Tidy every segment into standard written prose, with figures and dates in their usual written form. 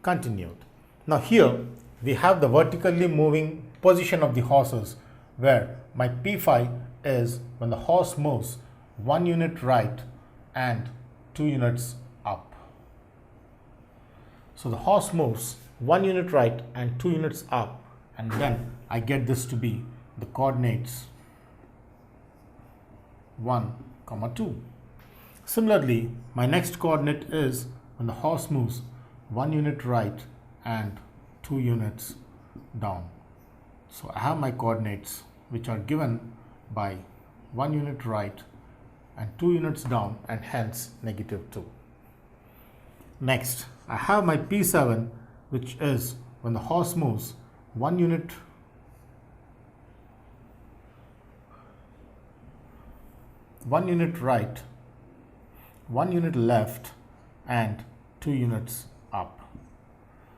continued. Now here we have the vertically moving position of the horses, where my P5 is when the horse moves 1 unit right and 2 units up. So the horse moves 1 unit right and 2 units up, and then I get this to be the coordinates 1, 2. Similarly, my next coordinate is when the horse moves 1 unit right and 2 units down. So I have my coordinates which are given by 1 unit right and 2 units down, and hence -2. Next, I have my P7, which is when the horse moves 1 unit right, 1 unit left, and 2 units up.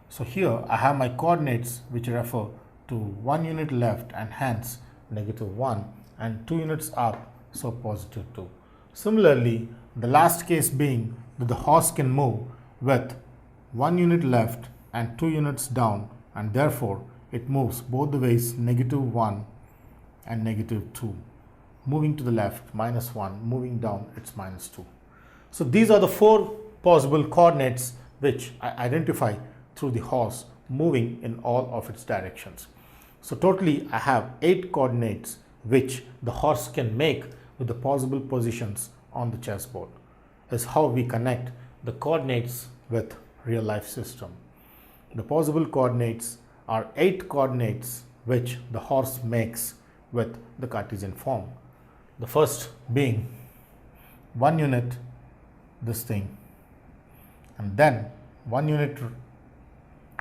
So here I have my coordinates which refer to 1 unit left, and hence -1, and 2 units up, so +2. Similarly, the last case being that the horse can move with 1 unit left and 2 units down, and therefore it moves both the ways -1 and -2. Moving to the left, -1, moving down, it's -2. So these are the 4 possible coordinates which I identify through the horse moving in all of its directions. So totally I have 8 coordinates which the horse can make with the possible positions on the chessboard. Is how we connect the coordinates with real life system. The possible coordinates are 8 coordinates which the horse makes with the Cartesian form. The first being 1 unit, this thing, and then 1 unit,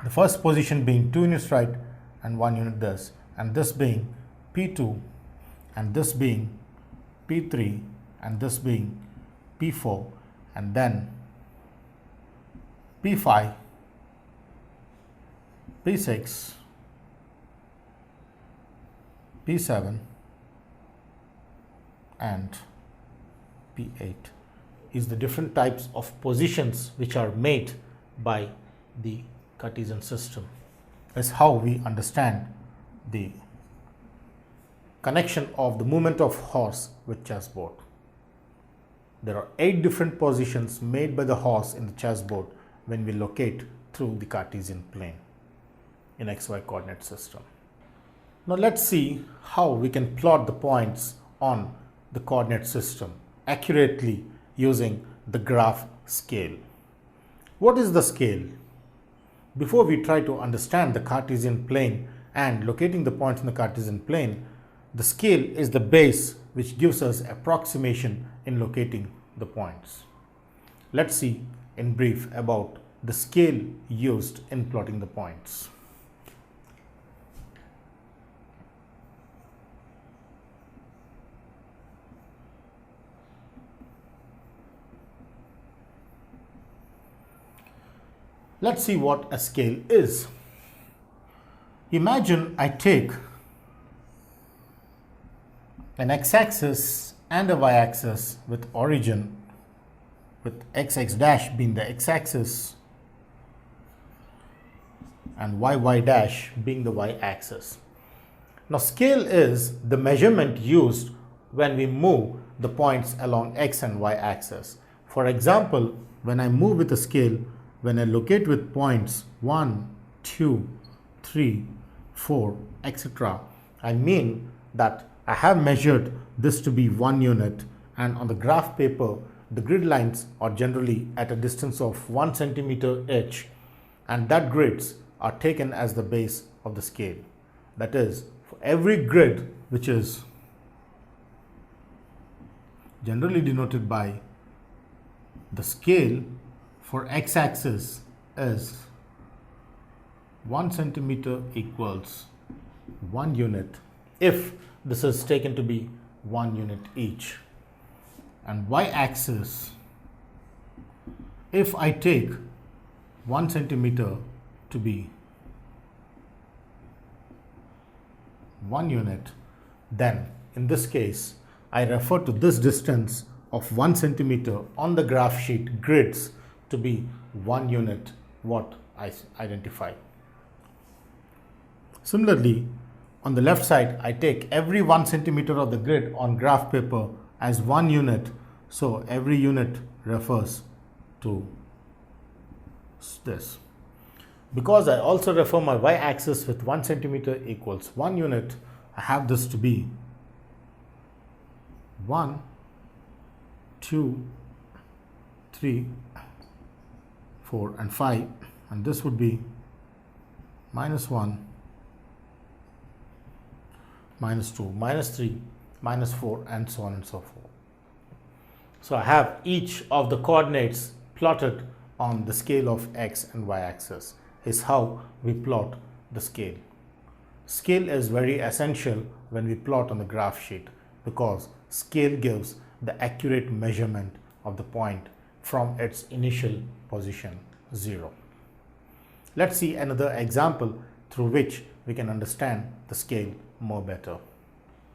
the first position being 2 units right and 1 unit this, and this being P2, and this being P3, and this being P4, and then P5, P6, P7, and P8 is the different types of positions which are made by the Cartesian system. Is how we understand the connection of the movement of horse with chessboard. There are 8 different positions made by the horse in the chessboard when we locate through the Cartesian plane in XY coordinate system. Now let's see how we can plot the points on the coordinate system accurately using the graph scale. What is the scale? Before we try to understand the Cartesian plane and locating the points in the Cartesian plane, the scale is the base which gives us approximation in locating the points. Let's see in brief about the scale used in plotting the points. Let's see what a scale is. Imagine I take an x-axis and a y-axis with origin, with xx dash being the x-axis and yy dash being the y-axis. Now scale is the measurement used when we move the points along x and y-axis. For example, when I move with a scale, when I locate with points 1, 2, 3, 4, etc., I mean that I have measured this to be 1 unit, and on the graph paper, the grid lines are generally at a distance of 1 centimeter each, and that grids are taken as the base of the scale. That is, for every grid which is generally denoted by the scale for x-axis is 1 centimeter equals 1 unit if this is taken to be 1 unit each, and y-axis, if I take 1 centimeter to be 1 unit, then in this case I refer to this distance of 1 centimeter on the graph sheet grids to be 1 unit, what I identify. Similarly, on the left side, I take every 1 centimeter of the grid on graph paper as 1 unit. So every unit refers to this. Because I also refer my y-axis with 1 centimeter equals 1 unit, I have this to be 1, 2, 3, 4 and 5, and this would be -1, -2, -3, -4 and so on and so forth. So I have each of the coordinates plotted on the scale of x and y axis. Is how we plot the scale. Scale is very essential when we plot on the graph sheet because scale gives the accurate measurement of the point from its initial position 0. Let's see another example through which we can understand the scale more better.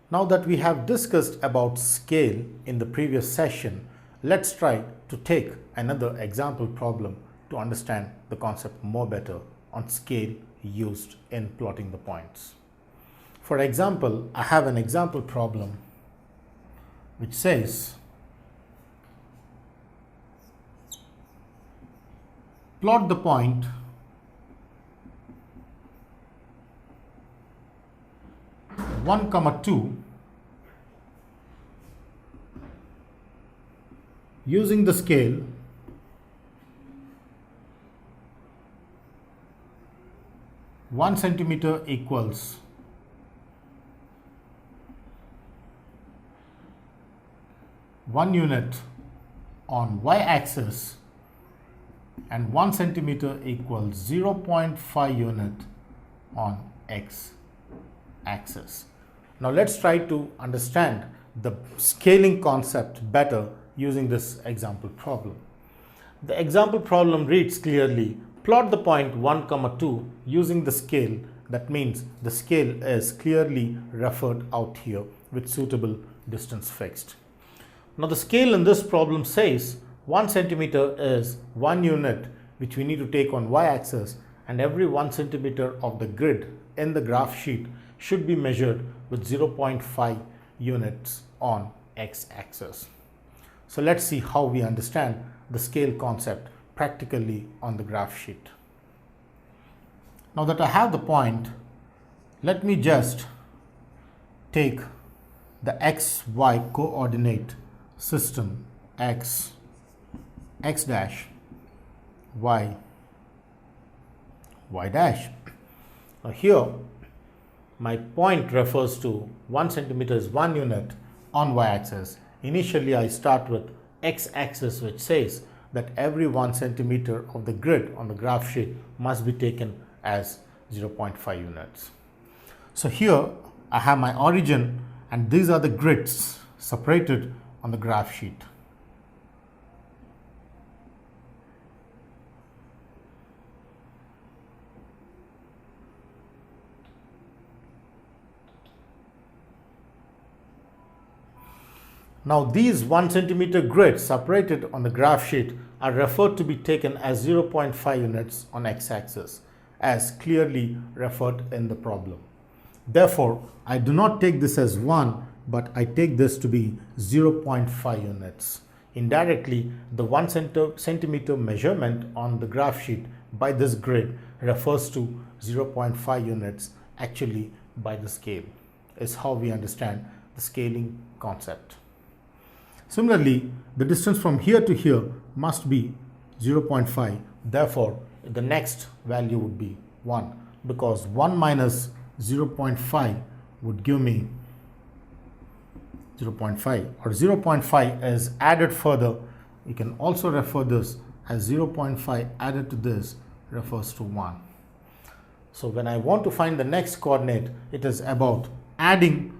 Now that we have discussed about scale in the previous session, let's try to take another example problem to understand the concept more better on scale used in plotting the points. For example, I have an example problem which says plot the point (1, 2) using the scale (1 centimeter equals 1 unit on y-axis and 1 centimeter equals 0.5 unit on x-axis. Now let's try to understand the scaling concept better using this example problem. The example problem reads clearly, plot the point 1, 2 using the scale. That means the scale is clearly referred out here with suitable distance fixed. Now the scale in this problem says 1 centimeter is 1 unit which we need to take on y-axis, and every 1 centimeter of the grid in the graph sheet should be measured with 0.5 units on x-axis. So let's see how we understand the scale concept practically on the graph sheet. Now that I have the point, let me just take the xy coordinate system x dash, y dash. Now here my point refers to 1 centimeter is 1 unit on y-axis. Initially I start with x-axis, which says that every 1 centimeter of the grid on the graph sheet must be taken as 0.5 units. So here I have my origin and these are the grids separated on the graph sheet. Now these 1 centimeter grids separated on the graph sheet are referred to be taken as 0.5 units on x-axis, as clearly referred in the problem. Therefore, I do not take this as 1, but I take this to be 0.5 units. Indirectly, the 1 centimeter measurement on the graph sheet by this grid refers to 0.5 units actually by the scale, is how we understand the scaling concept. Similarly, the distance from here to here must be 0.5. Therefore, the next value would be 1, because 1 minus 0.5 would give me 0.5, or 0.5 is added further. You can also refer this as 0.5 added to this refers to 1. So when I want to find the next coordinate, it is about adding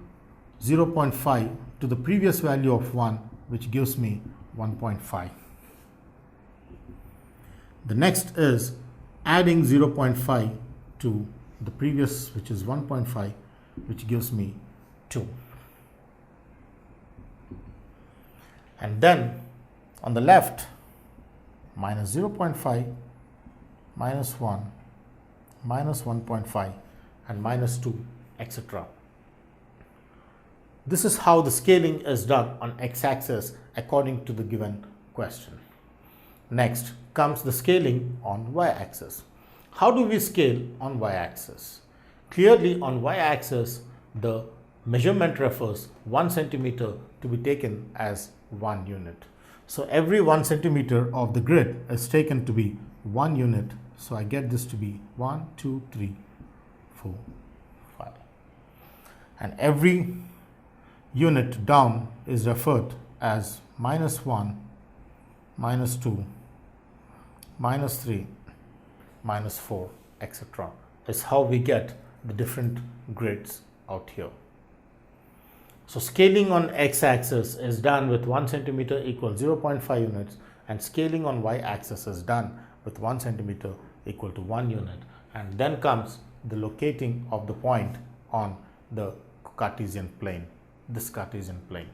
0.5 to the previous value of 1, which gives me 1.5. The next is adding 0.5 to the previous, which is 1.5, which gives me 2. And then on the left, minus 0.5 minus 1, minus 1.5, and minus 2, etc. This is how the scaling is done on x-axis according to the given question. Next comes the scaling on y-axis. How do we scale on y-axis? Clearly on y-axis, the measurement refers 1 centimeter to be taken as 1 unit. So every 1 centimeter of the grid is taken to be 1 unit. So I get this to be 1, 2, 3, 4, 5. And every unit down is referred as minus 1, minus 2, minus 3, minus 4, etc. is how we get the different grids out here. So scaling on x-axis is done with 1 centimeter equals 0.5 units, and scaling on y-axis is done with 1 centimeter equal to 1 unit. And then comes the locating of the point on the Cartesian plane, this Cartesian plane.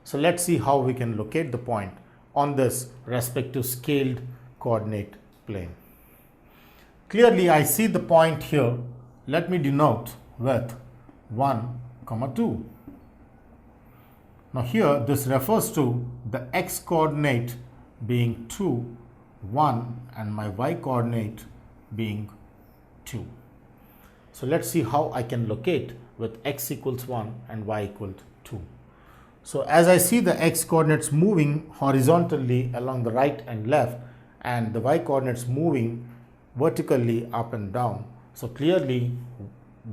So let's see how we can locate the point on this respective scaled coordinate plane. Clearly I see the point here. Let me denote with 1, 2. Now here this refers to the x coordinate being 2, 1, and my y coordinate being 2. So let's see how I can locate with x equals 1 and y equals 2. So as I see the x coordinates moving horizontally along the right and left, and the y coordinates moving vertically up and down, so clearly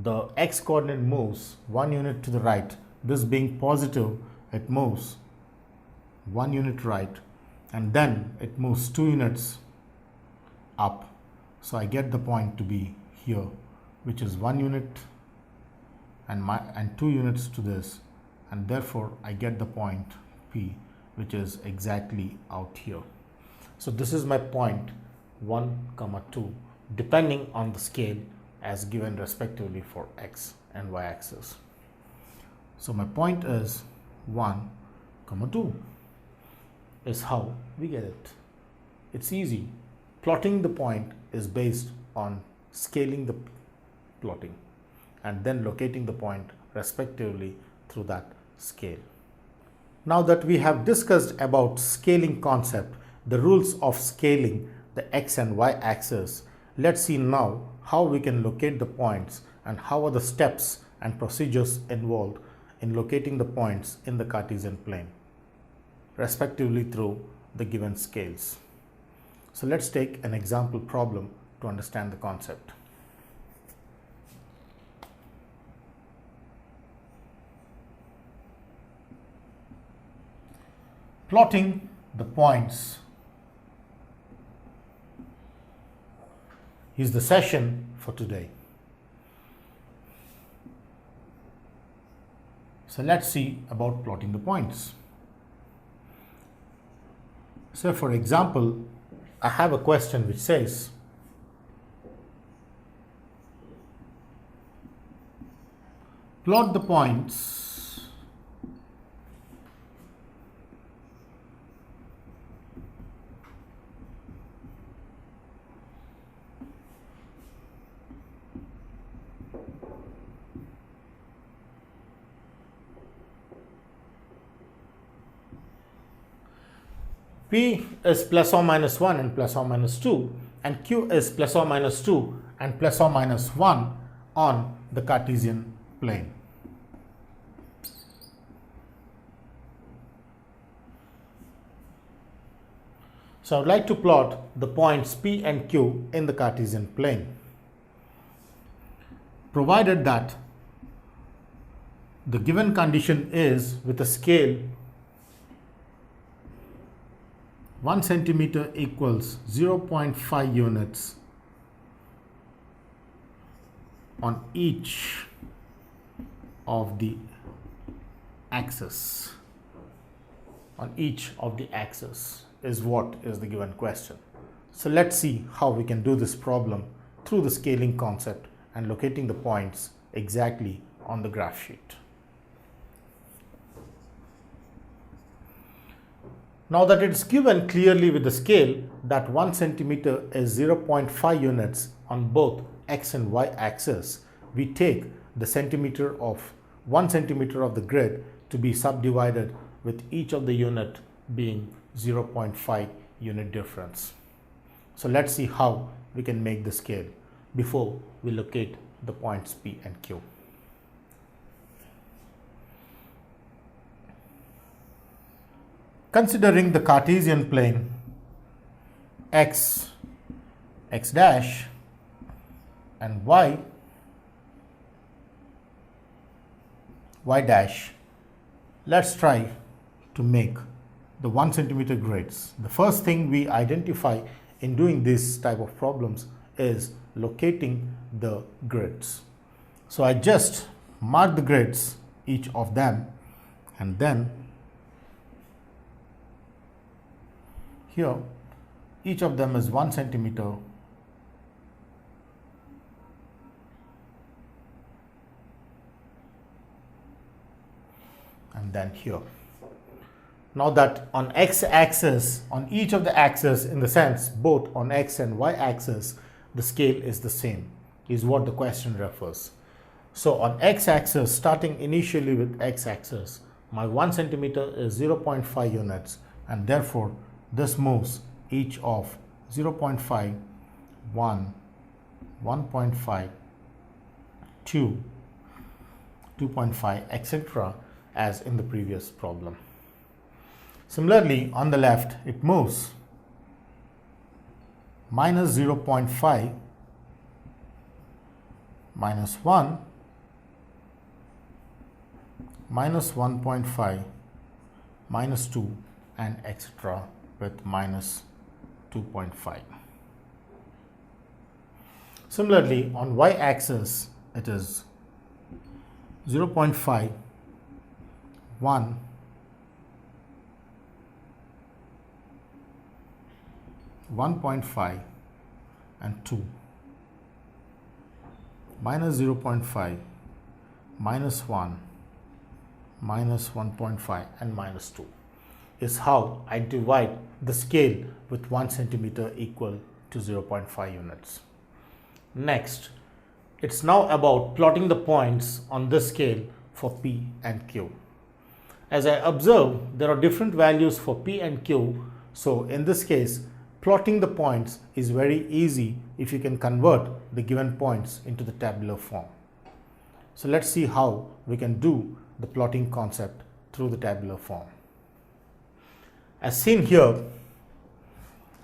the x coordinate moves 1 unit to the right. This being positive, it moves 1 unit right, and then it moves 2 units up. So I get the point to be here, which is 1 unit and 2 units to this, and therefore I get the point P, which is exactly out here. So this is my point 1, 2, depending on the scale as given respectively for x and y axis. So my point is 1, 2 is how we get it. It's easy. Plotting the point is based on scaling the plotting and then locating the point respectively through that scale. Now that we have discussed about scaling concept, the rules of scaling the x and y axis, let's see now how we can locate the points and how are the steps and procedures involved in locating the points in the Cartesian plane, respectively through the given scales. So let's take an example problem to understand the concept. Plotting the points is the session for today. So let's see about plotting the points. So for example, I have a question which says, plot the points P is plus or minus 1 and plus or minus 2, and Q is plus or minus 2 and plus or minus 1 on the Cartesian plane. So I would like to plot the points P and Q in the Cartesian plane, provided that the given condition is with a scale 1 centimeter equals 0.5 units on each of the axis. On each of the axis is what is the given question. So let's see how we can do this problem through the scaling concept and locating the points exactly on the graph sheet. Now that it's given clearly with the scale that 1 centimeter is 0.5 units on both x and y axis, we take the centimeter of 1 centimeter of the grid to be subdivided with each of the unit being 0.5 unit difference. So let's see how we can make the scale before we locate the points P and Q. Considering the Cartesian plane x dash and y dash, let's try to make the 1 centimeter grids. The first thing we identify in doing this type of problems is locating the grids. So I just mark the grids, each of them, and then here each of them is 1 centimeter, and then here. Now that on x axis, on each of the axes, in the sense both on x and y axis, the scale is the same, is what the question refers. So on x axis, starting initially with x axis, my 1 centimeter is 0.5 units, and therefore this moves each of 0.5, 1, 1.5, 2, 2.5, etc. as in the previous problem. Similarly, on the left, it moves minus 0.5, minus 1, minus 1.5, minus 2, and etc. with minus 2.5. Similarly, on y-axis, it is 0.5, 1, (1.5) and 2, minus 0.5, minus 1, minus 1.5 and minus 2 is how I divide the scale with 1 centimeter equal to 0.5 units. Next, it's now about plotting the points on this scale for P and Q. As I observe, there are different values for P and Q, so in this case, plotting the points is very easy if you can convert the given points into the tabular form. So let's see how we can do the plotting concept through the tabular form. As seen here,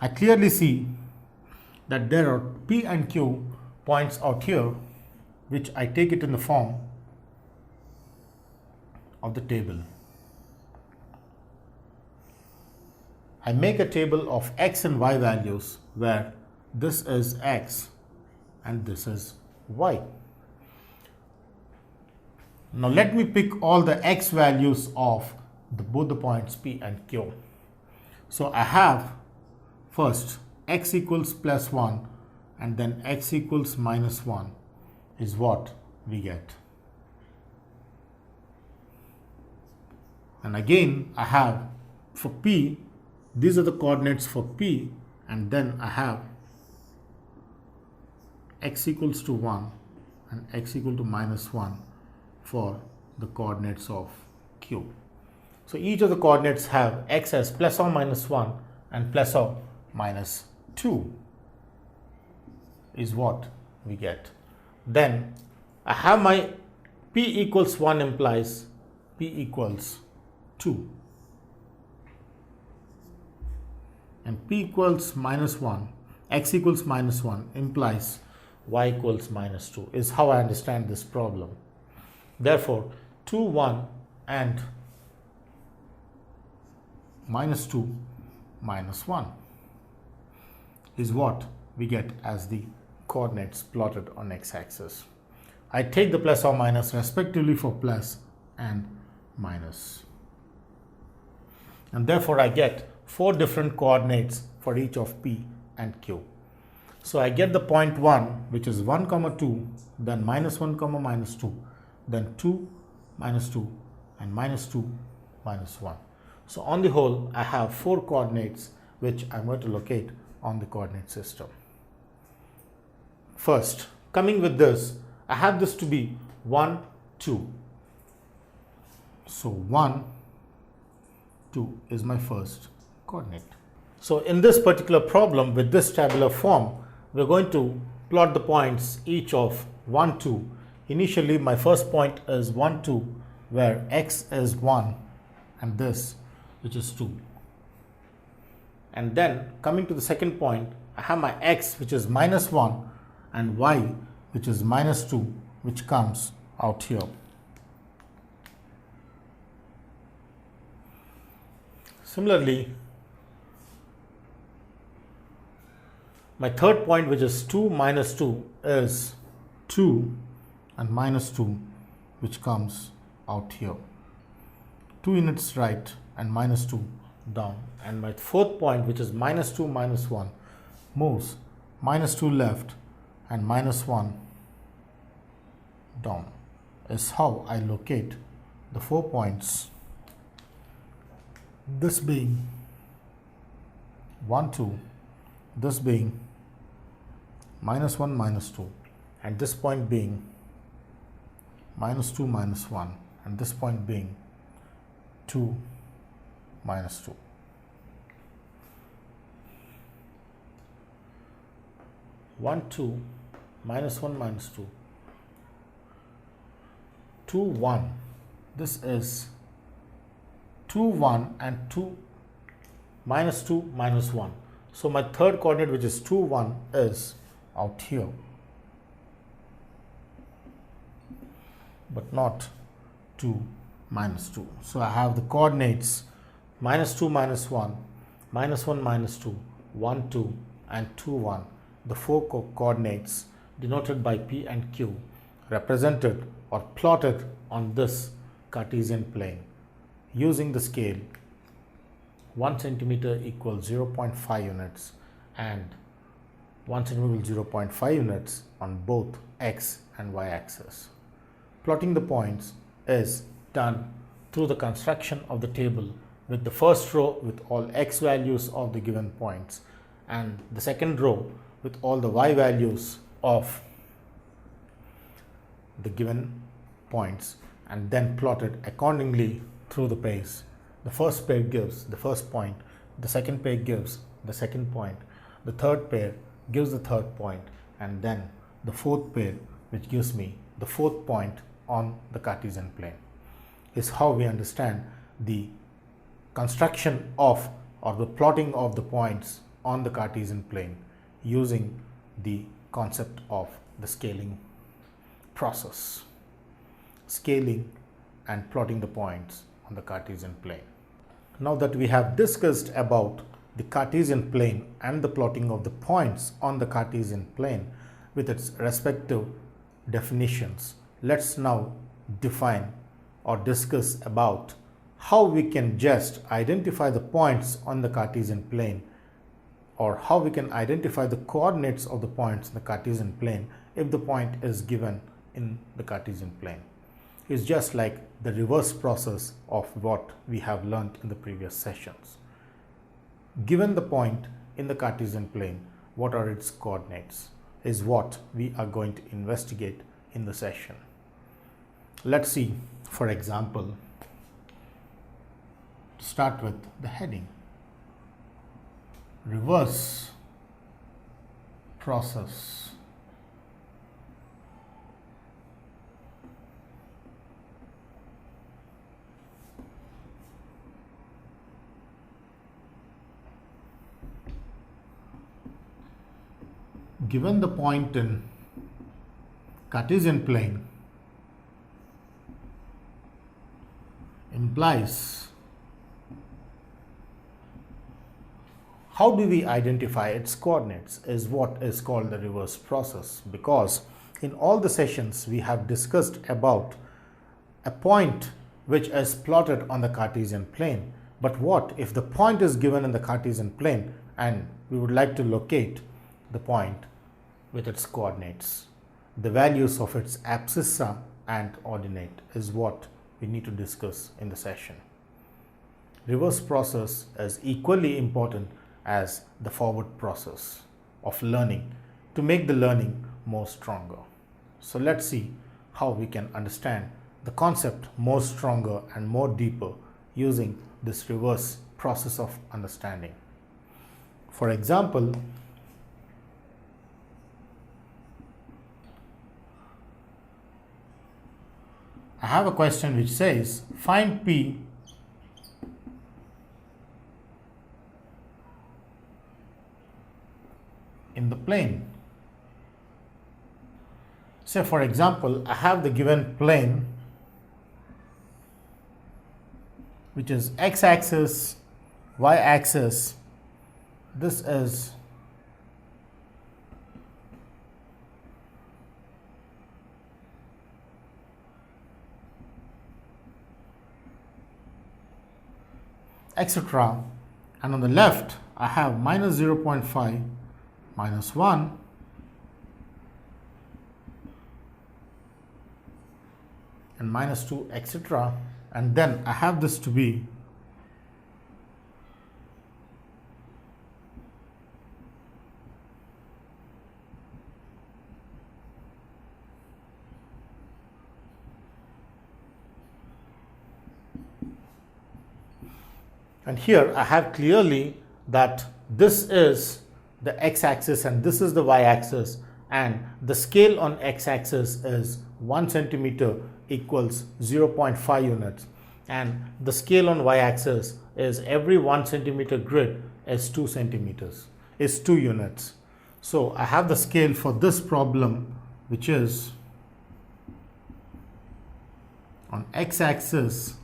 I clearly see that there are P and Q points out here, which I take it in the form of the table. I make a table of x and y values where this is x and this is y. Now let me pick all the x values of both the points P and Q. So I have first x equals plus 1 and then x equals minus 1 is what we get. And again I have for P, these are the coordinates for P, and then I have x equals to 1 and x equal to minus 1 for the coordinates of Q. So each of the coordinates have x as plus or minus 1 and plus or minus 2 is what we get. Then I have my P equals 1 implies P equals 2. And P equals minus 1, x equals minus 1 implies y equals minus 2 is how I understand this problem. Therefore, 2, 1 and minus 2 minus 1 is what we get as the coordinates plotted on x-axis. I take the plus or minus respectively for plus and minus. And therefore, I get 4 different coordinates for each of P and Q. So I get the point 1, which is 1, 2, then minus 1, minus 2, then 2, minus 2, and minus 2, minus 1. So on the whole, I have 4 coordinates which I'm going to locate on the coordinate system. First, coming with this, I have this to be 1, 2. So 1, 2 is my first coordinate. So in this particular problem with this tabular form, we're going to plot the points each of 1, 2. Initially, my first point is 1, 2, where x is 1 and this, which is 2. And then coming to the second point, I have my x, which is minus 1, and y, which is minus 2, which comes out here. Similarly, my third point, which is 2 minus 2, is 2 and minus 2, which comes out here. 2 units right and minus 2 down. And my fourth point, which is minus 2 minus 1, moves minus 2 left and minus 1 down, is how I locate the 4 points, this being 1, 2, this being minus 1, minus 2, and this point being minus 2, minus 1, and this point being 2, minus 2. One, 2, minus 1, minus 2, 2, 1. This is 2, 1 and 2, minus 2, minus 1. So my third coordinate, which is 2, 1, is out here, but not 2, minus 2. So I have the coordinates minus 2, minus 1, minus 1, minus 2, 1, 2, and 2, 1. The 4 coordinates denoted by P and Q, represented or plotted on this Cartesian plane using the scale 1 centimeter equals 0.5 units and 1 centimeter equals 0.5 units on both x and y axis. Plotting the points is done through the construction of the table with the first row with all x values of the given points and the second row with all the y values of the given points, and then plotted accordingly through the pairs. The first pair gives the first point, the second pair gives the second point, the third pair gives the third point, and then the fourth pair, which gives me the fourth point on the Cartesian plane, is how we understand the construction of or the plotting of the points on the Cartesian plane using the concept of the scaling process, scaling and plotting the points on the Cartesian plane. Now that we have discussed about the Cartesian plane and the plotting of the points on the Cartesian plane with its respective definitions, let's now define or discuss about how we can just identify the points on the Cartesian plane, or how we can identify the coordinates of the points in the Cartesian plane if the point is given in the Cartesian plane. It's just like the reverse process of what we have learned in the previous sessions. Given the point in the Cartesian plane, what are its coordinates is what we are going to investigate in the session. Let's see, for example, to start with the heading, reverse process given the point in Cartesian plane implies, how do we identify its coordinates is what is called the reverse process, because in all the sessions we have discussed about a point which is plotted on the Cartesian plane. But what if the point is given in the Cartesian plane and we would like to locate the point with its coordinates? The values of its abscissa and ordinate is what we need to discuss in the session. reverse process is equally important as the forward process of learning to make the learning more stronger. So let's see how we can understand the concept more stronger and more deeper using this reverse process of understanding. For example, I have a question which says find P in the plane. Say for example, I have the given plane which is x-axis, y-axis. This is etc. And on the left, I have minus 0.5, minus 1, and minus 2, etc. And then I have this to be and here I have clearly that this is the x-axis and this is the y-axis, and the scale on x-axis is 1 centimeter equals 0.5 units, and the scale on y-axis is every 1 centimeter grid is 2 centimeters, is 2 units. So I have the scale for this problem, which is on x-axis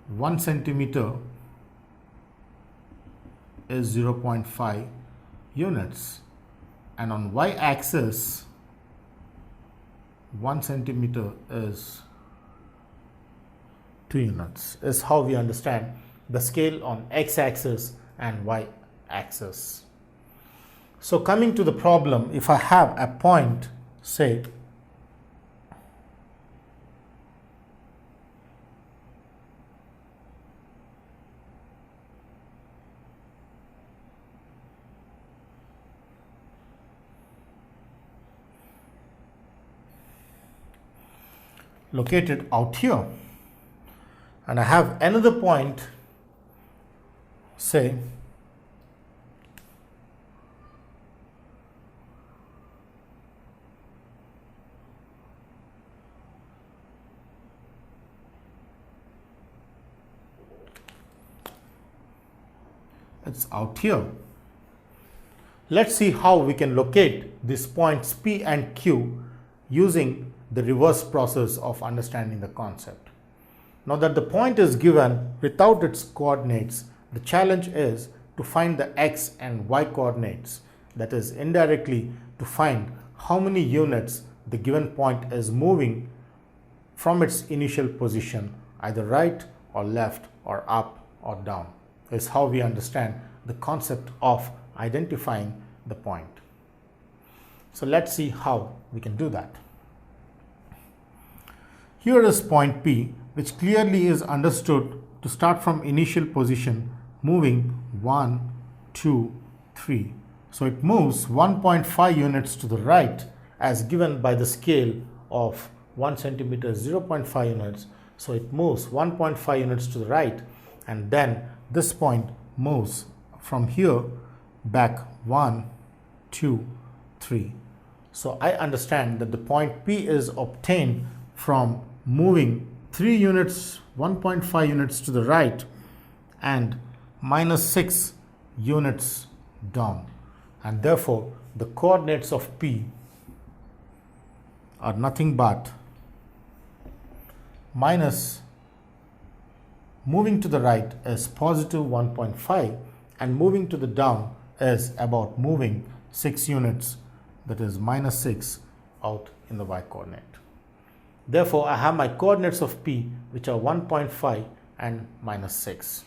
1 centimeter is 0.5 units, and on y-axis 1 centimeter is 2 units. Is how we understand the scale on x-axis and y-axis. So coming to the problem, if I have a point, say located out here, and I have another point, say it's out here. Let's see how we can locate these points P and Q using the reverse process of understanding the concept. Now that the point is given without its coordinates, the challenge is to find the x and y coordinates, that is indirectly to find how many units the given point is moving from its initial position, either right or left or up or down. Is how we understand the concept of identifying the point. So let's see how we can do that. Here is point P, which clearly is understood to start from initial position, moving 1, 2, 3. So it moves 1.5 units to the right as given by the scale of 1 centimeter 0.5 units. So it moves 1.5 units to the right, and then this point moves from here back 1, 2, 3. So I understand that the point P is obtained from moving 3 units, 1.5 units to the right and minus 6 units down, and therefore the coordinates of P are nothing but minus, moving to the right is positive 1.5 and moving to the down is about moving 6 units, that is minus 6 out in the y coordinate. Therefore, I have my coordinates of P, which are 1.5 and minus 6.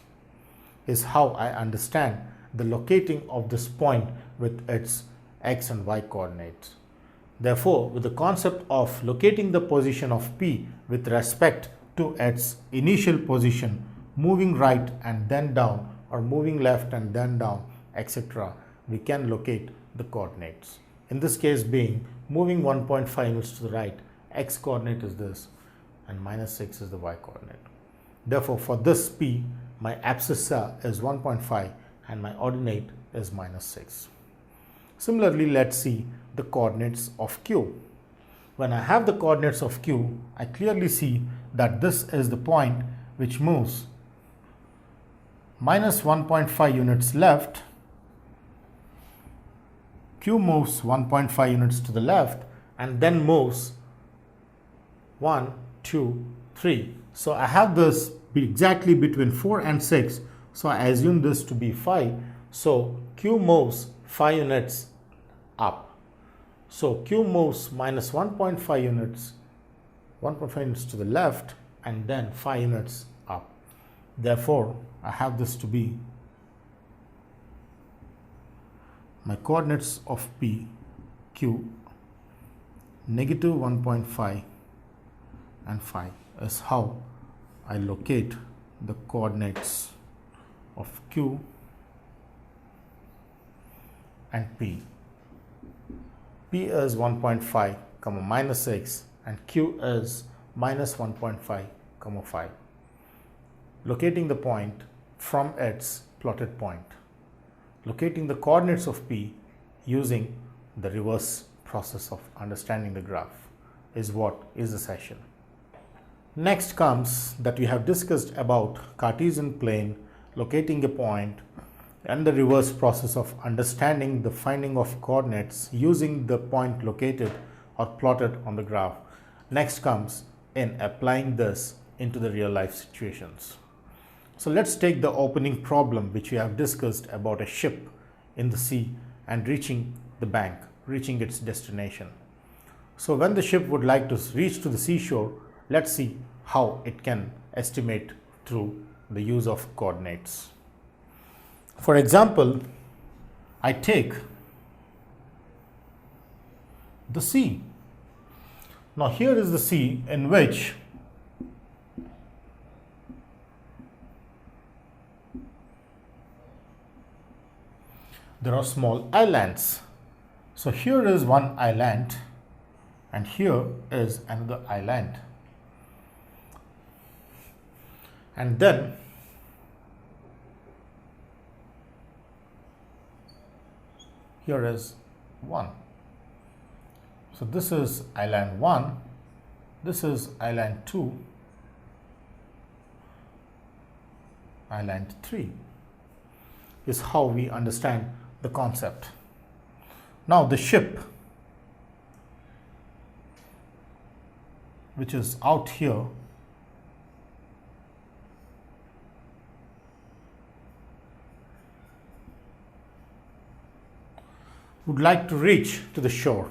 Is how I understand the locating of this point with its x and y coordinates. Therefore, with the concept of locating the position of P with respect to its initial position, moving right and then down, or moving left and then down, etc., we can locate the coordinates. In this case being moving 1.5 units to the right, x coordinate is this and -6 is the y coordinate. Therefore, for this P, my abscissa is 1.5 and my ordinate is -6. Similarly, let's see the coordinates of Q. When I have the coordinates of Q, I clearly see that this is the point which moves -1.5 units left. Q moves 1.5 units to the left and then moves 1, 2, 3. So I have this be exactly between 4 and 6. So I assume this to be 5. So Q moves 5 units up. So Q moves -1.5 units, 1.5 units to the left and then 5 units up. Therefore, I have this to be my coordinates of P, Q, -1.5 and 5 is how I locate the coordinates of Q and P. P is 1.5, -6 and Q is -1.5, 5. Locating the point from its plotted point. Locating the coordinates of P using the reverse process of understanding the graph is what is the session. Next comes that we have discussed about Cartesian plane, locating a point, and the reverse process of understanding the finding of coordinates using the point located or plotted on the graph. Next comes in applying this into the real life situations. So let's take the opening problem which we have discussed about a ship in the sea and reaching the bank, reaching its destination. So when the ship would like to reach to the seashore, let's see how it can estimate through the use of coordinates. For example, I take the sea. Now here is the sea in which there are small islands. So here is one island and here is another island. And then here is one. So this is island 1, this is island 2, island 3 is how we understand the concept. Now the ship which is out here would like to reach to the shore.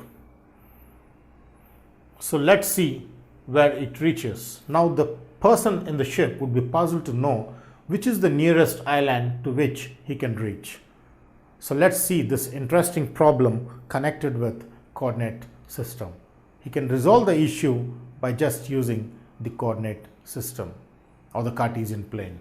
So let's see where it reaches. Now the person in the ship would be puzzled to know which is the nearest island to which he can reach. So let's see this interesting problem connected with coordinate system. He can resolve the issue by just using the coordinate system or the Cartesian plane.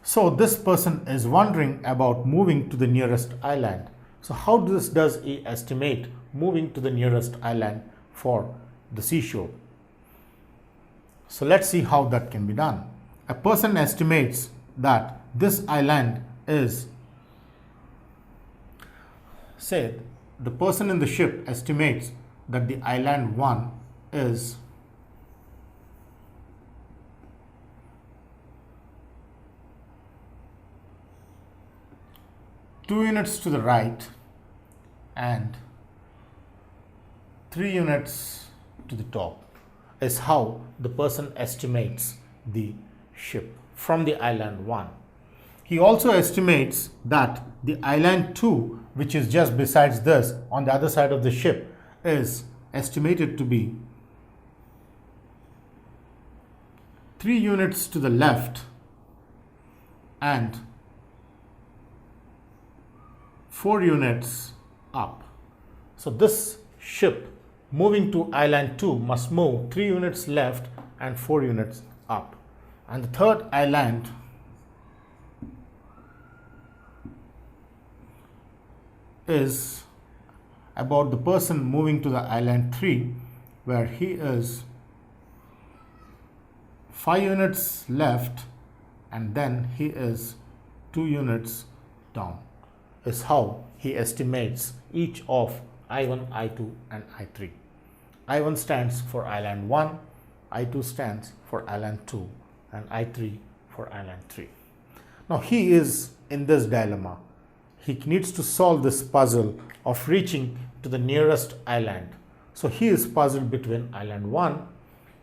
So this person is wondering about moving to the nearest island. So how does he estimate moving to the nearest island for the seashore? So let's see how that can be done. A person estimates that this island is, say, the person in the ship estimates that the island 1 is two units to the right and 3 units to the top is how the person estimates the ship from the island 1. He also estimates that the island 2, which is just besides this on the other side of the ship, is estimated to be 3 units to the left and 4 units up. So this ship moving to island 2 must move 3 units left and 4 units up. And the third island is about the person moving to the island 3, where he is 5 units left and then he is 2 units down, is how he estimates each of I1, I2 and I3. I1 stands for island 1, I2 stands for island 2 and I3 for island 3. Now he is in this dilemma. He needs to solve this puzzle of reaching to the nearest island. So he is puzzled between island 1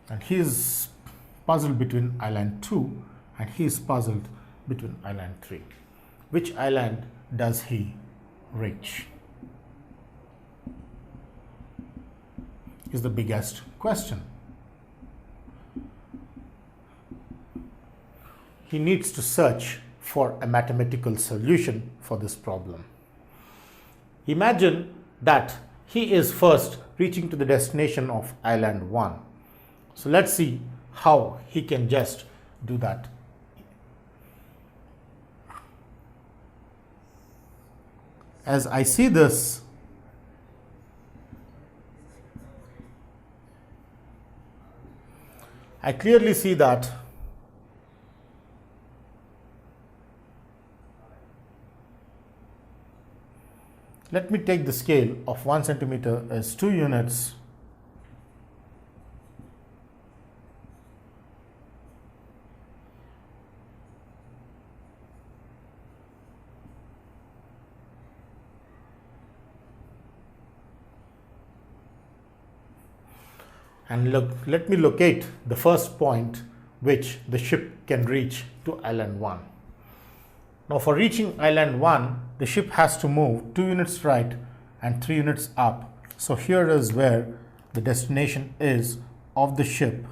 and he is puzzled between island 2 and he is puzzled between island 3. Which island does he reach? Is the biggest question. He needs to search for a mathematical solution for this problem. Imagine that he is first reaching to the destination of island 1. So let's see how he can just do that. As I see this, I clearly see that let me take the scale of 1 centimeter as 2 units. And let me locate the first point which the ship can reach to island 1. Now for reaching island 1, the ship has to move 2 units right and 3 units up. So here is where the destination is of the ship.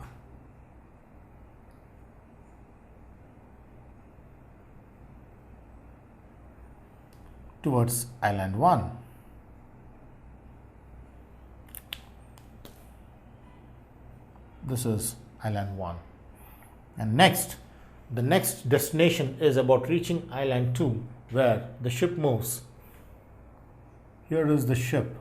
Towards island 1. This is island 1. And next, the next destination is about reaching island 2, where the ship moves. Here is the ship.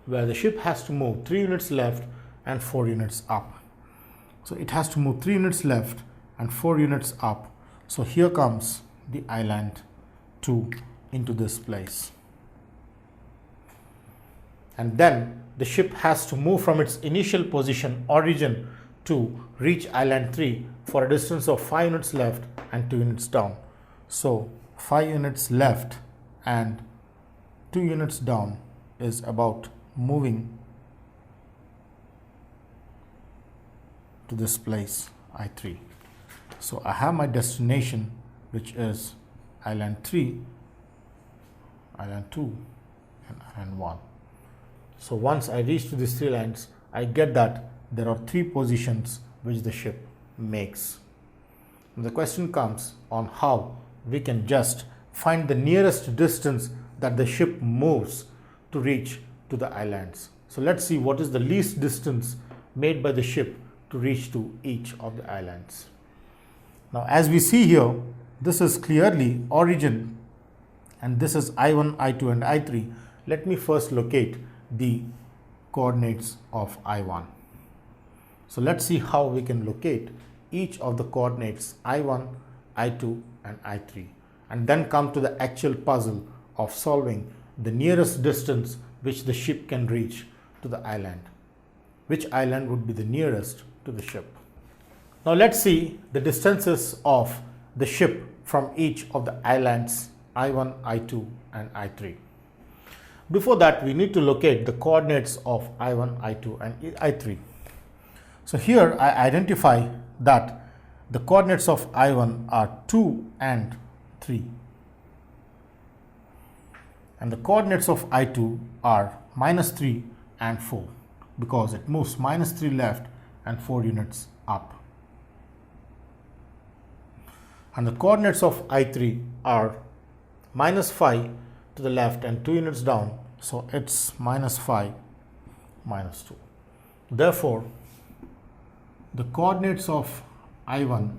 Where the ship has to move 3 units left and 4 units up. So it has to move 3 units left and 4 units up. So here comes the island 2 into this place. And then the ship has to move from its initial position origin to reach island 3 for a distance of 5 units left and 2 units down. So 5 units left and 2 units down is about moving to this place I3. So I have my destination, which is island 3, island 2 and island 1. So once I reach to these 3 lands, I get that there are 3 positions which the ship makes. And the question comes on how we can just find the nearest distance that the ship moves to reach to the islands. So let's see what is the least distance made by the ship to reach to each of the islands. Now as we see here, this is clearly origin and this is I1, I2 and I3. Let me first locate the coordinates of I1. So let's see how we can locate each of the coordinates I1, I2 and I3 and then come to the actual puzzle of solving the nearest distance which the ship can reach to the island. Which island would be the nearest to the ship? Now let's see the distances of the ship from each of the islands I1, I2 and I3. Before that, we need to locate the coordinates of I1, I2 and I3. So here I identify that the coordinates of I1 are 2 and 3. And the coordinates of I2 are -3 and 4 because it moves -3 left and 4 units up. and the coordinates of I3 are minus 5 to the left and 2 units down, so it's minus 5, minus 2. Therefore, the coordinates of I1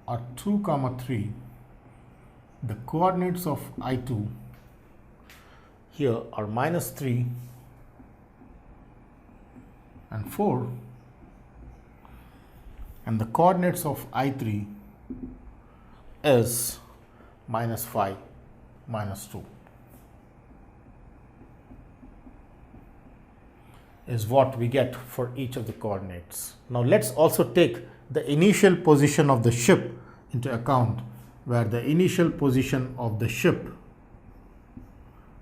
are 2, 3. The coordinates of I2 here are minus 3 and 4, and the coordinates of I3 is minus 5, minus 2 is what we get for each of the coordinates. Now let's also take the initial position of the ship into account, where the initial position of the ship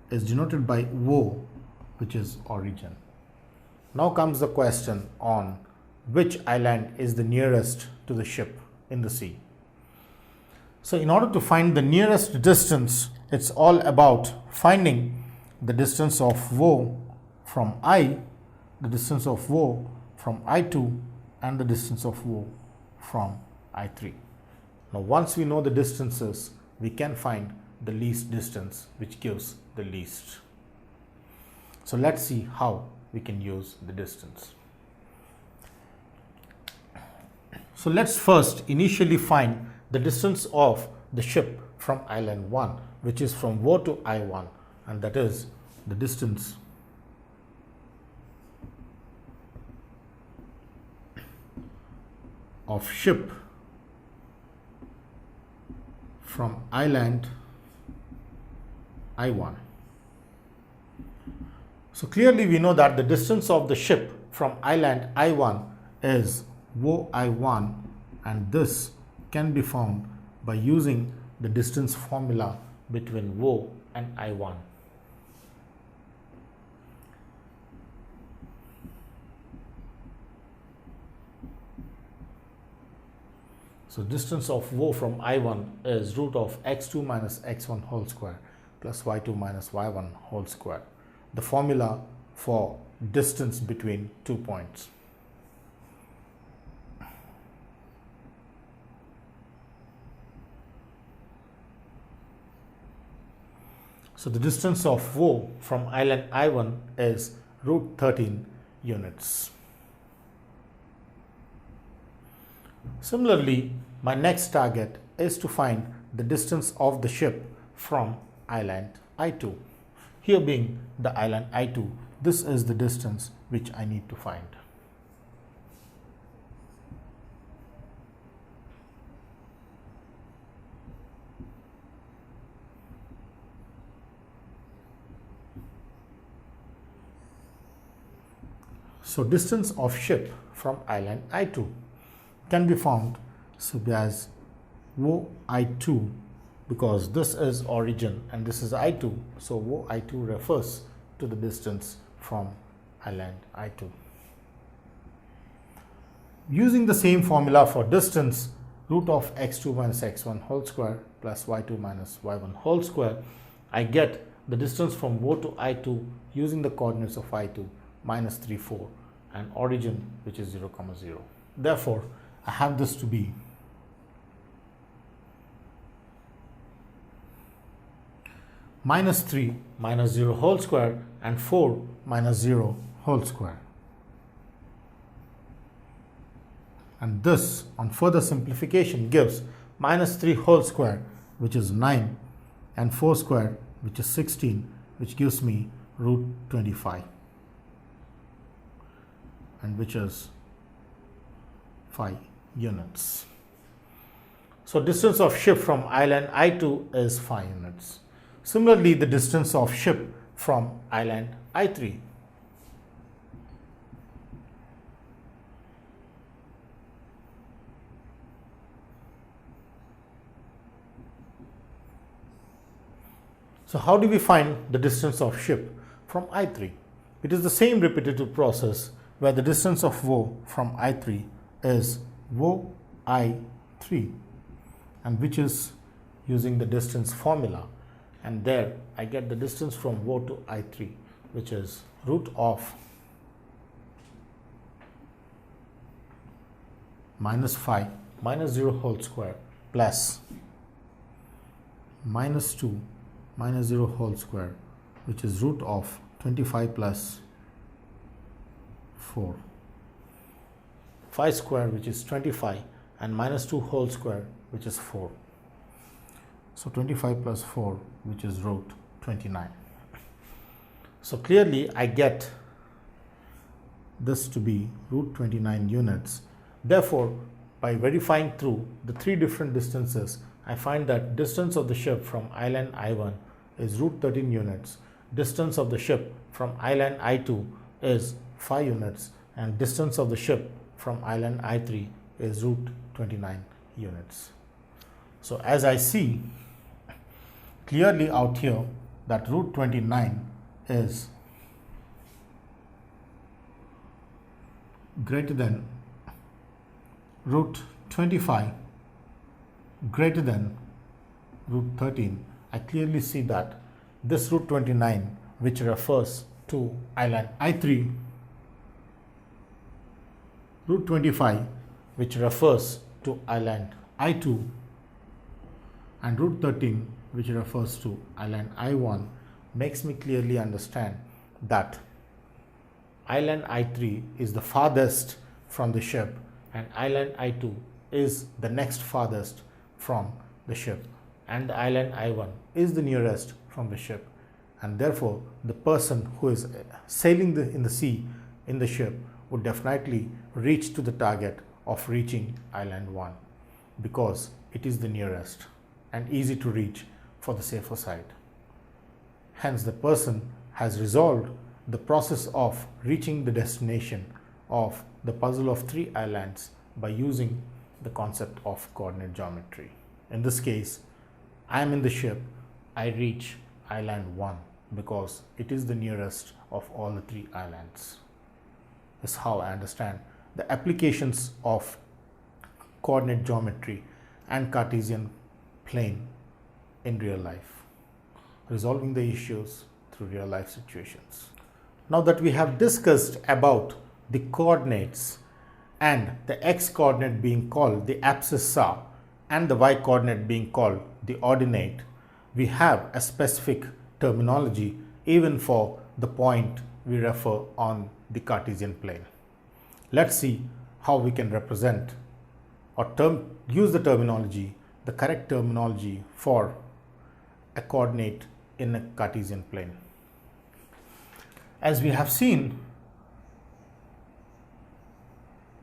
is denoted by O, which is origin. Now comes the question on which island is the nearest to the ship in the sea. So in order to find the nearest distance, it's all about finding the distance of O from I, the distance of O from I2, and the distance of O from I3. Now once we know the distances, we can find the least distance, which gives the least. So let's see how we can use the distance. So let's first initially find the distance of the ship from island 1, which is from O to I1, and that is the distance of ship from island I1. So clearly we know that the distance of the ship from island I1 is OI1, and this can be found by using the distance formula between O and I1. So distance of O from I1 is root of x2 minus x1 whole square plus y2 minus y1 whole square, the formula for distance between 2 points. So the distance of O from island I1 is root 13 units. Similarly, my next target is to find the distance of the ship from island I2. Here being the island I2, this is the distance which I need to find. So distance of ship from island I2 can be found as OI2, because this is origin and this is I2, so OI2 refers to the distance from island I2. Using the same formula for distance, root of x2 minus x1 whole square plus y2 minus y1 whole square, I get the distance from O to I2 using the coordinates of I2 minus 3, 4 and origin, which is 0, 0. Therefore, I have this to be minus 3 minus 0 whole square and 4 minus 0 whole square. And this, on further simplification, gives minus 3 whole square, which is 9, and 4 square, which is 16, which gives me root 25, and which is 5 units. So distance of ship from island I2 is 5 units. Similarly, the distance of ship from island I3. So how do we find the distance of ship from I3? It is the same repetitive process where the distance of O from I3 is OI3, and which is using the distance formula, and there I get the distance from O to I3, which is root of minus 5 minus 0 whole square plus minus 2 minus 0 whole square, which is root of 25 plus 4. 5 square, which is 25, and minus 2 whole square, which is 4. So 25 plus 4, which is root 29. So clearly I get this to be root 29 units. Therefore, by verifying through the 3 different distances, I find that distance of the ship from island I1 is root 13 units, distance of the ship from island I2 is 5 units, and distance of the ship from island I3 is root 29 units. So as I see clearly out here that root 29 is greater than root 25 greater than root 13, I clearly see that this root 29, which refers to island I3, root 25, which refers to island I2, and root 13, which refers to island I1, makes me clearly understand that island I3 is the farthest from the ship and island I2 is the next farthest from the ship, and the island I1 is the nearest from the ship, and therefore the person who is sailing in the sea in the ship would definitely reach to the target of reaching island 1 because it is the nearest and easy to reach for the safer side. Hence, the person has resolved the process of reaching the destination of the puzzle of 3 islands by using the concept of coordinate geometry. In this case, I am in the ship, I reach island 1 because it is the nearest of all the 3 islands. This is how I understand the applications of coordinate geometry and Cartesian plane in real life, resolving the issues through real life situations. Now that we have discussed about the coordinates and the x coordinate being called the abscissa and the y coordinate being called the ordinate, we have a specific terminology even for the point we refer on the Cartesian plane. Let's see how we can represent or use the terminology, the correct terminology for a coordinate in a Cartesian plane. As we have seen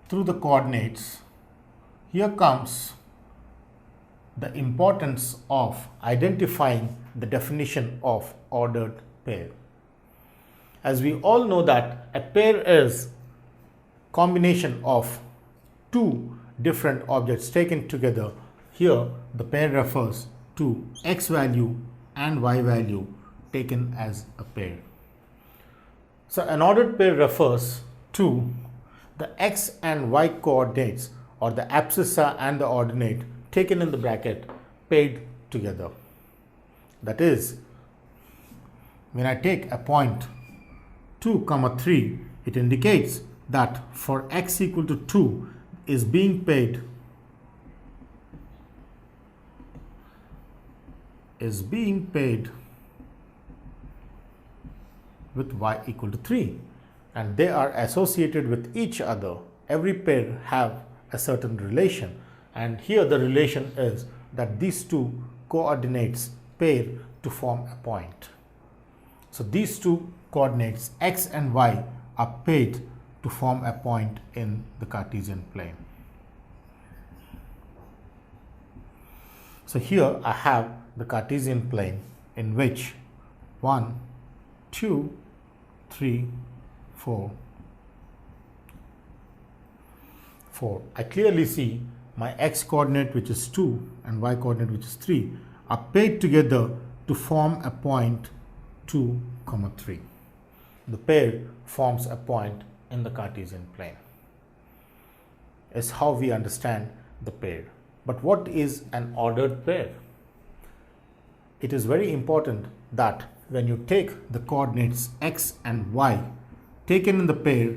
through the coordinates, here comes the importance of identifying the definition of ordered pair. As we all know that a pair is combination of 2 different objects taken together. Here the pair refers to x value and y value taken as a pair. So an ordered pair refers to the x and y coordinates or the abscissa and the ordinate taken in the bracket paired together. That is, when I take a point 2, 3, it indicates that for x equal to 2 is being paired with y equal to 3, and they are associated with each other. Every pair have a certain relation, and here the relation is that these 2 coordinates pair to form a point. So these 2 coordinates x and y are paired to form a point in the Cartesian plane. So here I have the Cartesian plane in which 1, 2, 3, 4. I clearly see my x coordinate, which is 2, and y coordinate, which is 3, are paired together to form a point 2, 3. The pair forms a point in the Cartesian plane. Is how we understand the pair. But what is an ordered pair? It is very important that when you take the coordinates x and y taken in the pair,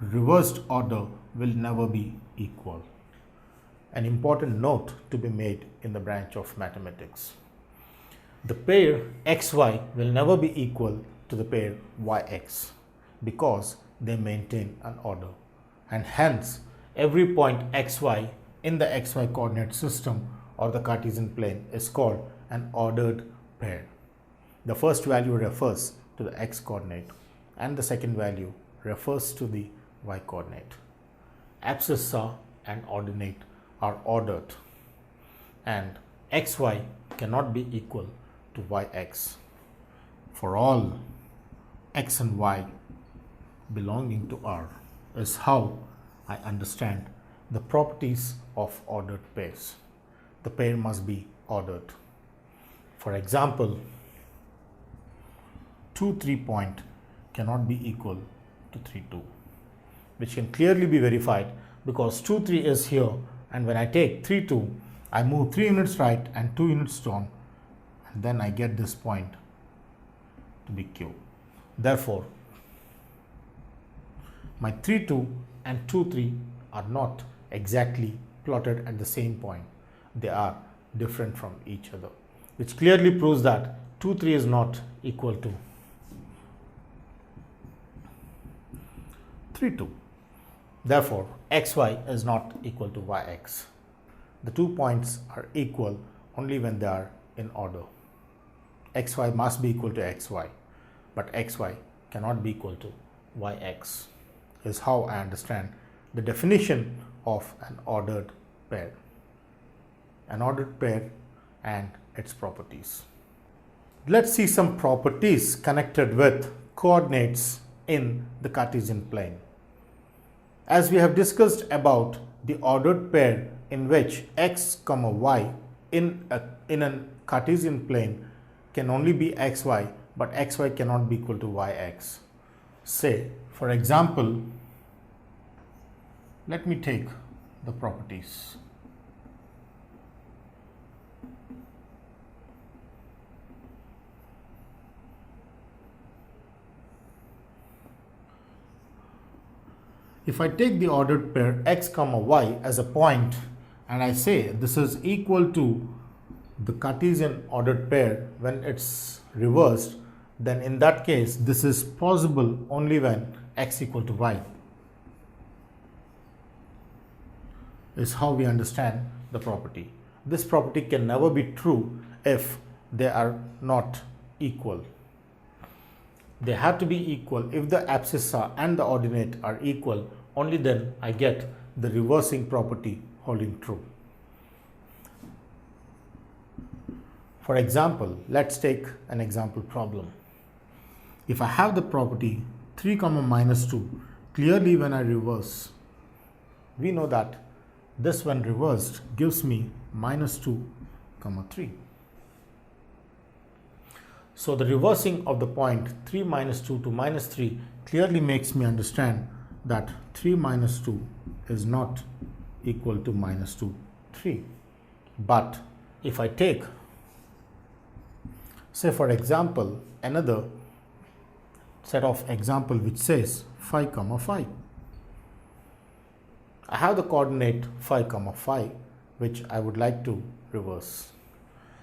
reversed order will never be equal. an important note to be made in the branch of mathematics. The pair xy will never be equal to the pair yx because they maintain an order, and hence every point xy in the xy coordinate system or the Cartesian plane is called an ordered pair. The first value refers to the x coordinate and the second value refers to the y coordinate. Abscissa and ordinate are ordered, and xy cannot be equal to yx for all x and y belonging to R is how I understand the properties of ordered pairs. The pair must be ordered. For example, 2, 3 point cannot be equal to 3, 2, which can clearly be verified because 2, 3 is here, and when I take 3, 2, I move 3 units right and 2 units down, and then I get this point to be Q. Therefore, my 3, 2 and 2, 3 are not exactly plotted at the same point. They are different from each other, which clearly proves that 2, 3 is not equal to 3, 2. Therefore, xy is not equal to yx. The 2 points are equal only when they are in order. Xy must be equal to xy, but xy cannot be equal to yx, is how I understand the definition of an ordered pair. An ordered pair and its properties. Let's see some properties connected with coordinates in the Cartesian plane. As we have discussed about the ordered pair in which x, y in a Cartesian plane can only be xy, but xy cannot be equal to yx. Say, for example, let me take the properties. If I take the ordered pair x, y as a point and I say this is equal to the Cartesian ordered pair when it's reversed, then in that case this is possible only when x equal to y, is how we understand the property. This property can never be true if they are not equal. They have to be equal. If the abscissa and the ordinate are equal, only then I get the reversing property holding true. For example, let's take an example problem. If I have the property 3, minus 2, clearly when I reverse, we know that this when reversed gives me minus 2, 3. So the reversing of the point 3 minus 2 to minus 3 clearly makes me understand that 3 minus 2 is not equal to minus 2, 3. But if I take, say for example, another set of example which says 5, 5. I have the coordinate 5, 5 which I would like to reverse.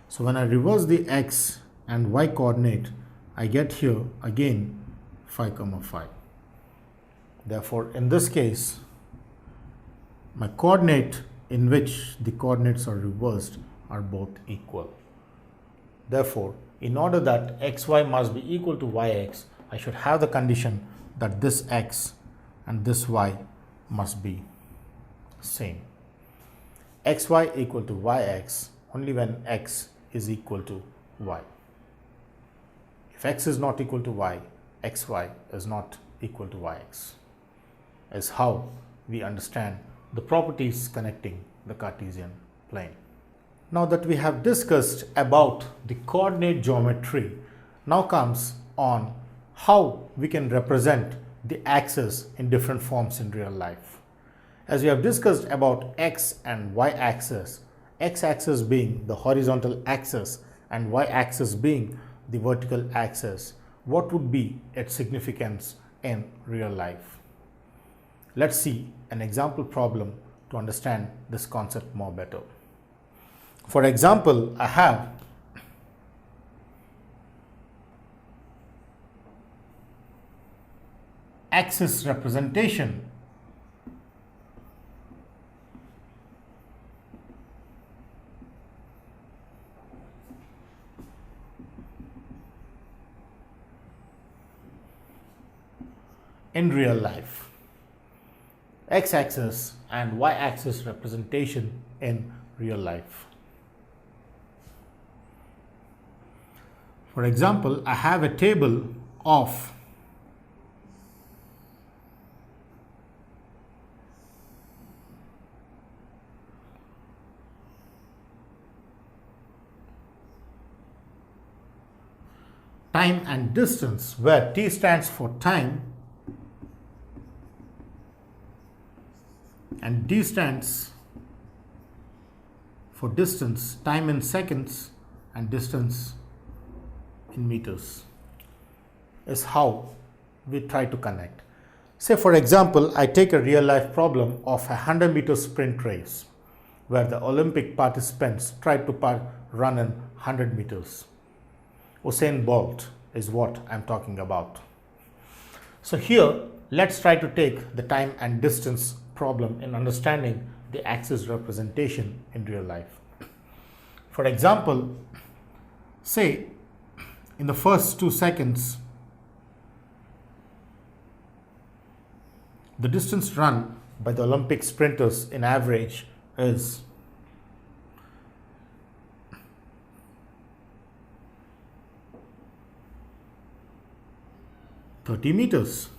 So when I reverse the x and y coordinate, I get here again 5, 5. Therefore, in this case, my coordinate in which the coordinates are reversed are both equal. Therefore, in order that xy must be equal to yx, I should have the condition that this x and this y must be same. Xy equal to yx only when x is equal to y. If x is not equal to y, xy is not equal to yx, is how we understand the properties connecting the Cartesian plane. Now that we have discussed about the coordinate geometry, now comes on how we can represent the axis in different forms in real life. As we have discussed about x and y axis, x axis being the horizontal axis and y axis being the vertical axis, what would be its significance in real life? Let's see an example problem to understand this concept more better. For example, I have axis representation in real life, x-axis and y-axis representation in real life. For example, I have a table of time and distance, where t stands for time and d stands for distance, time in seconds and distance in meters, is how we try to connect. Say for example, I take a real life problem of a 100-meter sprint race where the Olympic participants tried to run in 100 meters. Usain Bolt is what I'm talking about. So here, let's try to take the time and distance problem in understanding the axis representation in real life. For example, say in the first 2 seconds, the distance run by the Olympic sprinters in average is 30 meters,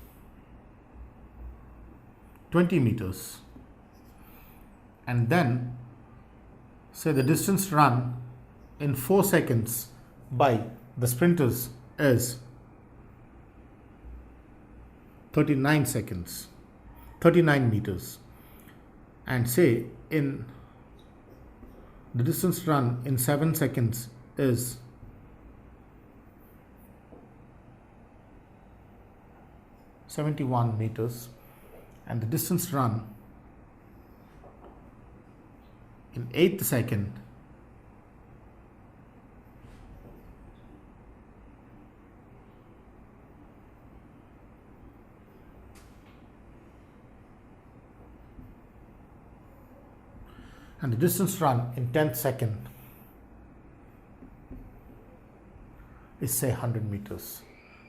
20 meters, and then say the distance run in 4 seconds by the sprinters is 39 meters, and say in the distance run in 7 seconds is 71 meters, and the distance run in 8th second and the distance run in 10th second is say 100 meters.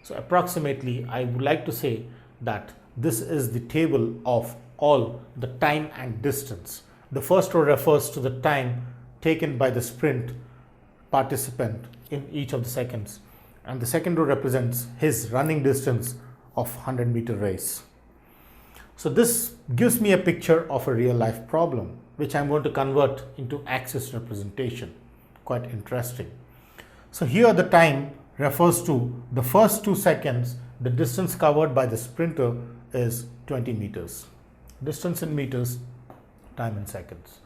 So approximately I would like to say that this is the table of all the time and distance. The first row refers to the time taken by the sprint participant in each of the seconds, and the second row represents his running distance of 100-meter race. So this gives me a picture of a real life problem, which I'm going to convert into axis representation. Quite interesting. So here the time refers to the first 2 seconds. The distance covered by the sprinter is 20 meters. Distance in meters, time in seconds.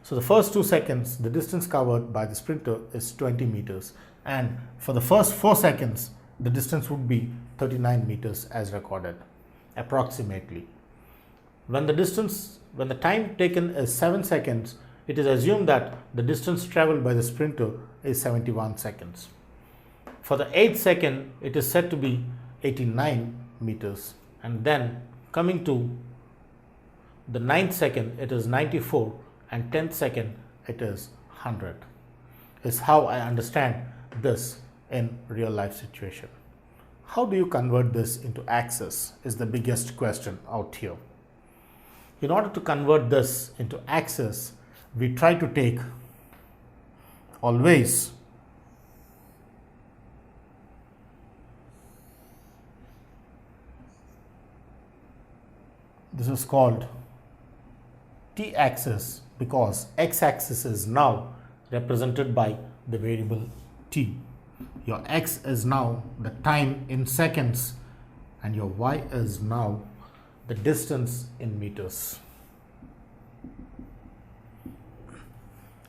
So the first 2 seconds, the distance covered by the sprinter is 20 meters. And for the first 4 seconds, the distance would be 39 meters as recorded, approximately. When the time taken is 7 seconds, it is assumed that the distance traveled by the sprinter is 71 seconds. For the 8th second, it is said to be 89 meters. And then coming to the 9th second, it is 94, and 10th second, it is 100. Is how I understand this in real life situation. How do you convert this into axis is the biggest question out here. In order to convert this into axis, we try to take always this is called t-axis because x-axis is now represented by the variable t. Your x is now the time in seconds and your y is now the distance in meters.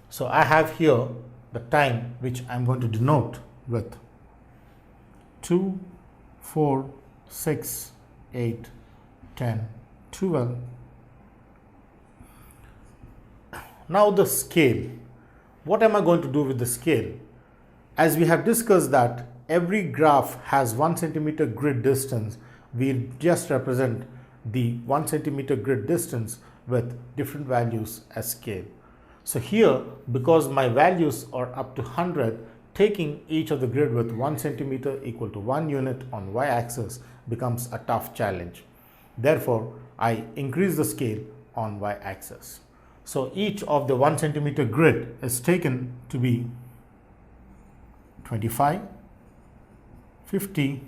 So I have here the time which I'm going to denote with 2, 4, 6, 8, 10, 12, Now the scale. What am I going to do with the scale? As we have discussed that every graph has 1 centimeter grid distance, we just represent the 1 centimeter grid distance with different values as scale. So here, because my values are up to 100, taking each of the grid with 1 centimeter equal to 1 unit on y-axis becomes a tough challenge. Therefore, I increase the scale on y-axis. So each of the 1 centimeter grid is taken to be 25, 50,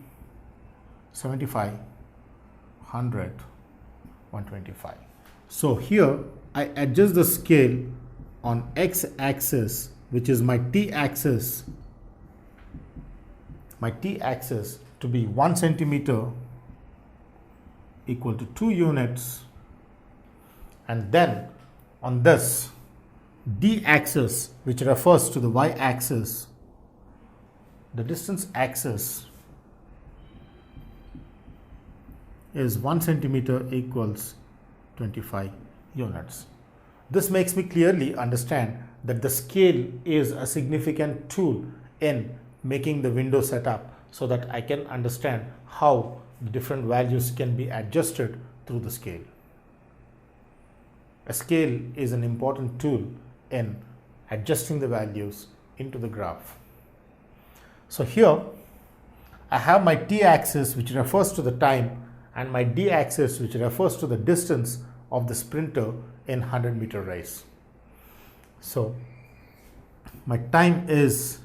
75, 100, 125. So here I adjust the scale on x-axis, which is my t-axis, to be 1 centimeter equal to 2 units, and then on this d-axis, which refers to the y-axis, the distance axis is 1 centimeter equals 25 units. This makes me clearly understand that the scale is a significant tool in making the window setup, so that I can understand how the different values can be adjusted through the scale. A scale is an important tool in adjusting the values into the graph. So here I have my t-axis, which refers to the time, and my d-axis, which refers to the distance of the sprinter in 100-meter race. So my time is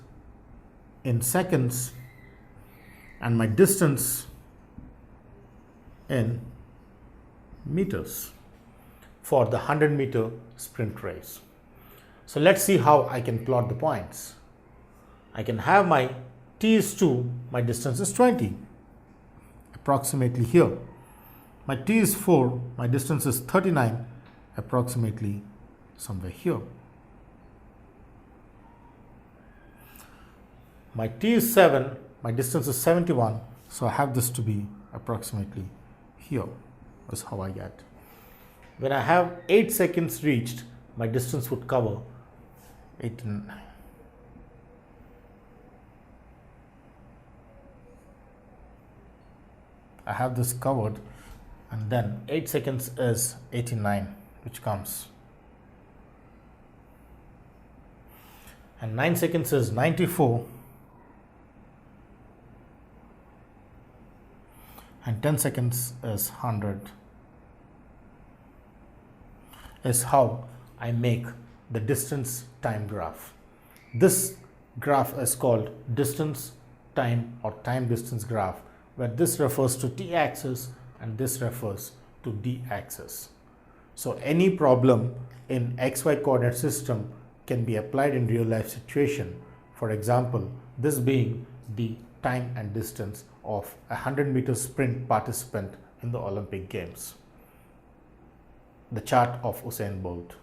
in seconds and my distance in meters for the 100-meter sprint race. So let's see how I can plot the points. I can have my t is 2, my distance is 20, approximately here. My t is 4, my distance is 39, approximately somewhere here. My t is 7, my distance is 71, so I have this to be approximately here. That's how I get. When I have 8 seconds reached, my distance would cover 8 and 9. I have this covered, and then 8 seconds is 89, which comes, and 9 seconds is 94, and 10 seconds is 100, is how I make the distance time graph. This graph is called distance time or time distance graph, where this refers to t-axis and this refers to d-axis. So any problem in xy coordinate system can be applied in real life situation. For example, this being the time and distance of a 100-meter sprint participant in the Olympic Games. The chart of Usain Bolt.